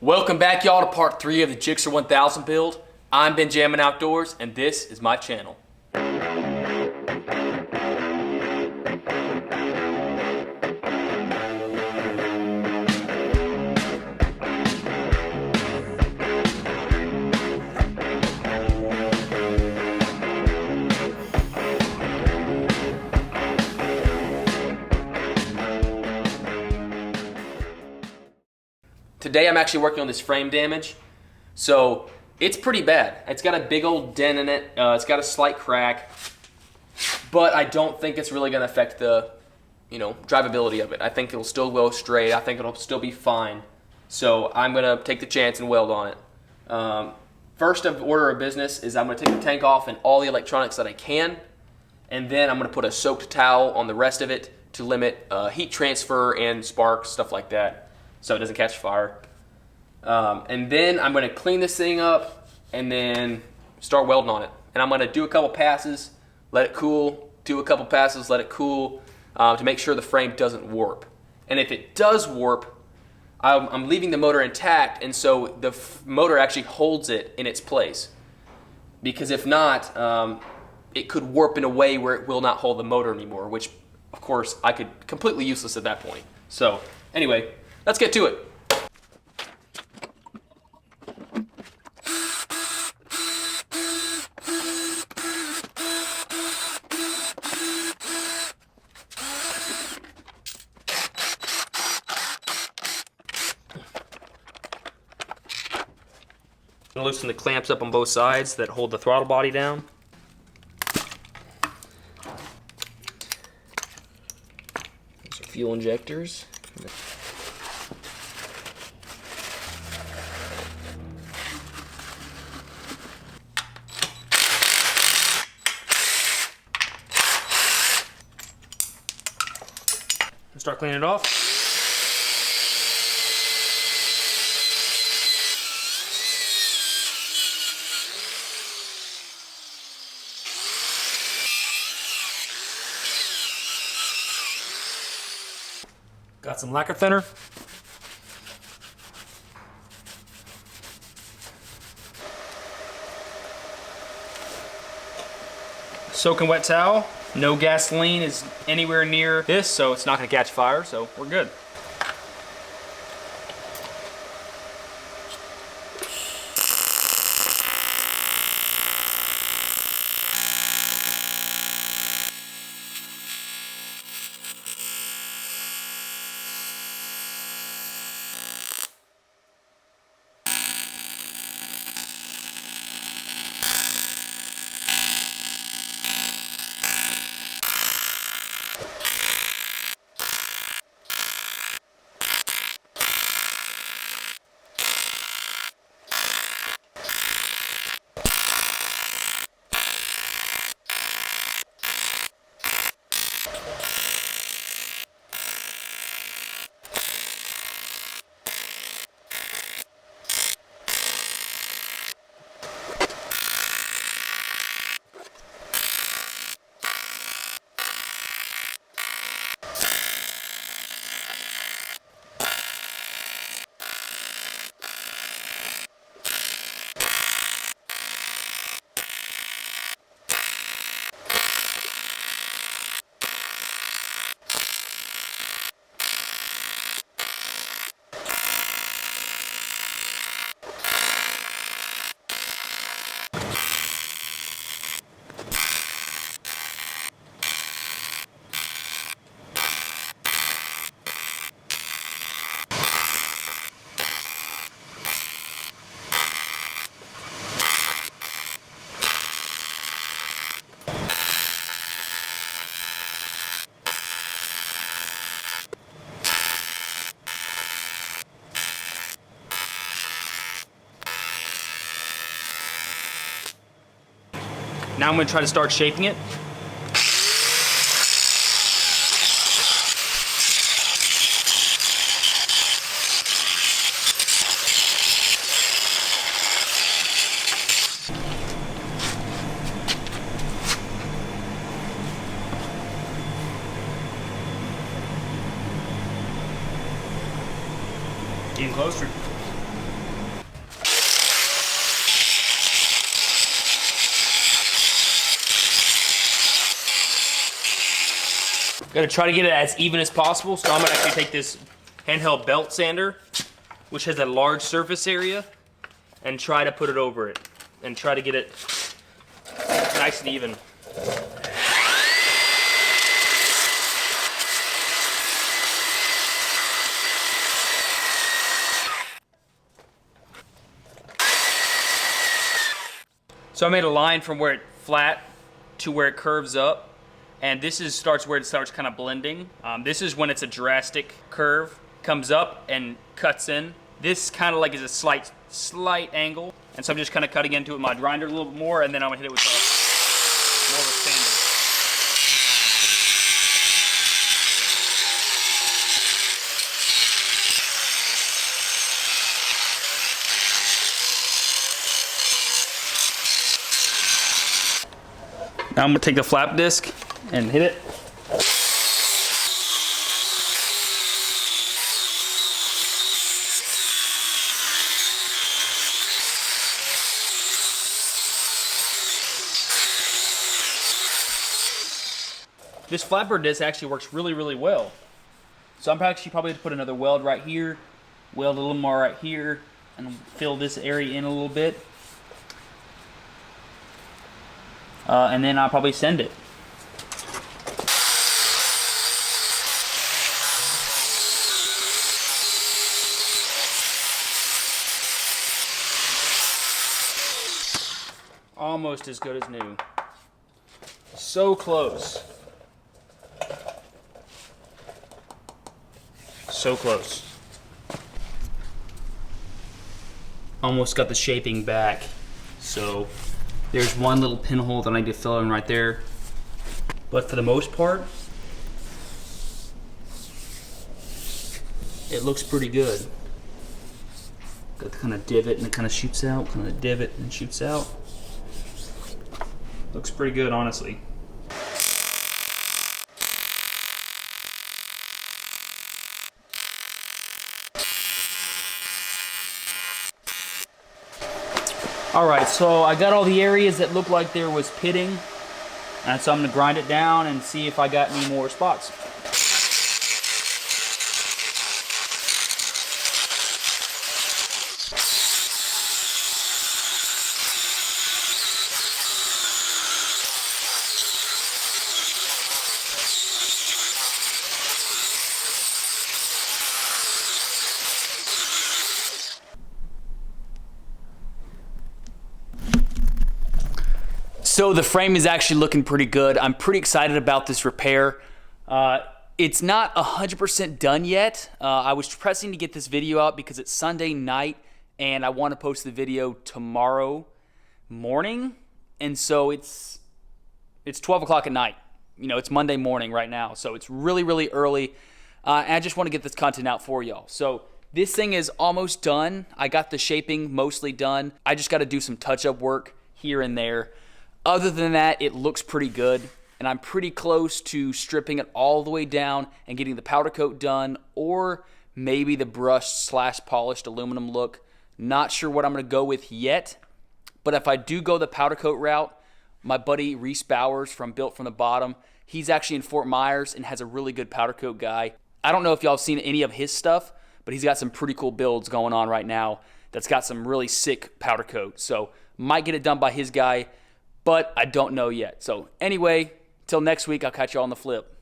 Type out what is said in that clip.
Welcome back, y'all, to part 3 of the GSXR 1000 build. I'm Benjamin Outdoors, and this is my channel. Today I'm actually working on this frame damage. So it's pretty bad. It's got a big old dent in it. It's got a slight crack, but I don't think it's really gonna affect the, drivability of it. I think it'll still go straight. I think it'll still be fine. So I'm gonna take the chance and weld on it. First of order of business is I'm gonna take the tank off and all the electronics that I can, and then I'm gonna put a soaked towel on the rest of it to limit heat transfer and sparks, stuff like that, so it doesn't catch fire. And then I'm going to clean this thing up and then start welding on it. And I'm going to do a couple passes, let it cool, do a couple passes, let it cool, to make sure the frame doesn't warp. And if it does warp, I'm leaving the motor intact, and so the motor actually holds it in its place. Because if not, it could warp in a way where it will not hold the motor anymore, which of course I could completely useless at that point. So anyway, let's get to it. I'm gonna loosen the clamps up on both sides that hold the throttle body down. These are fuel injectors. Start cleaning it off. Got some lacquer thinner. Soaking wet towel. No gasoline is anywhere near this, so it's not gonna catch fire, so we're good. Now I'm going to try to start shaping it. Getting closer. Gonna try to get it as even as possible, so I'm gonna actually take this handheld belt sander, which has a large surface area, and try to put it over it, and try to get it nice and even. So I made a line from where it's flat to where it curves up. And this starts where it starts kind of blending. This is when it's a drastic curve, comes up and cuts in. This kind of like is a slight angle. And so I'm just kind of cutting into it with my grinder a little bit more, and then I'm gonna hit it with more of a sander. Now I'm gonna take the flap disc and hit it. This flapper disc actually works really, really well. So I'm actually probably going to put another weld right here, weld a little more right here, and fill this area in a little bit. And then I'll probably send it. Almost as good as new. So close. So close. Almost got the shaping back. So there's one little pinhole that I need to fill in right there. But for the most part, it looks pretty good. Got the kind of divot and it kind of shoots out, kind of divot and shoots out. Looks pretty good, honestly. Alright, so I got all the areas that looked like there was pitting, and so I'm going to grind it down and see if I got any more spots. So the frame is actually looking pretty good. I'm pretty excited about this repair. It's not 100% done yet. I was pressing to get this video out because it's Sunday night and I want to post the video tomorrow morning. And so it's 12 o'clock at night. You know, it's Monday morning right now. So it's really, really early. And I just want to get this content out for y'all. So this thing is almost done. I got the shaping mostly done. I just got to do some touch-up work here and there. Other than that, it looks pretty good, and I'm pretty close to stripping it all the way down and getting the powder coat done, or maybe the brushed / polished aluminum look. Not sure what I'm going to go with yet, but if I do go the powder coat route, my buddy Reese Bowers from Built From the Bottom, he's actually in Fort Myers and has a really good powder coat guy. I don't know if y'all have seen any of his stuff, but he's got some pretty cool builds going on right now that's got some really sick powder coat. So might get it done by his guy, but I don't know yet. So anyway, till next week, I'll catch you on the flip.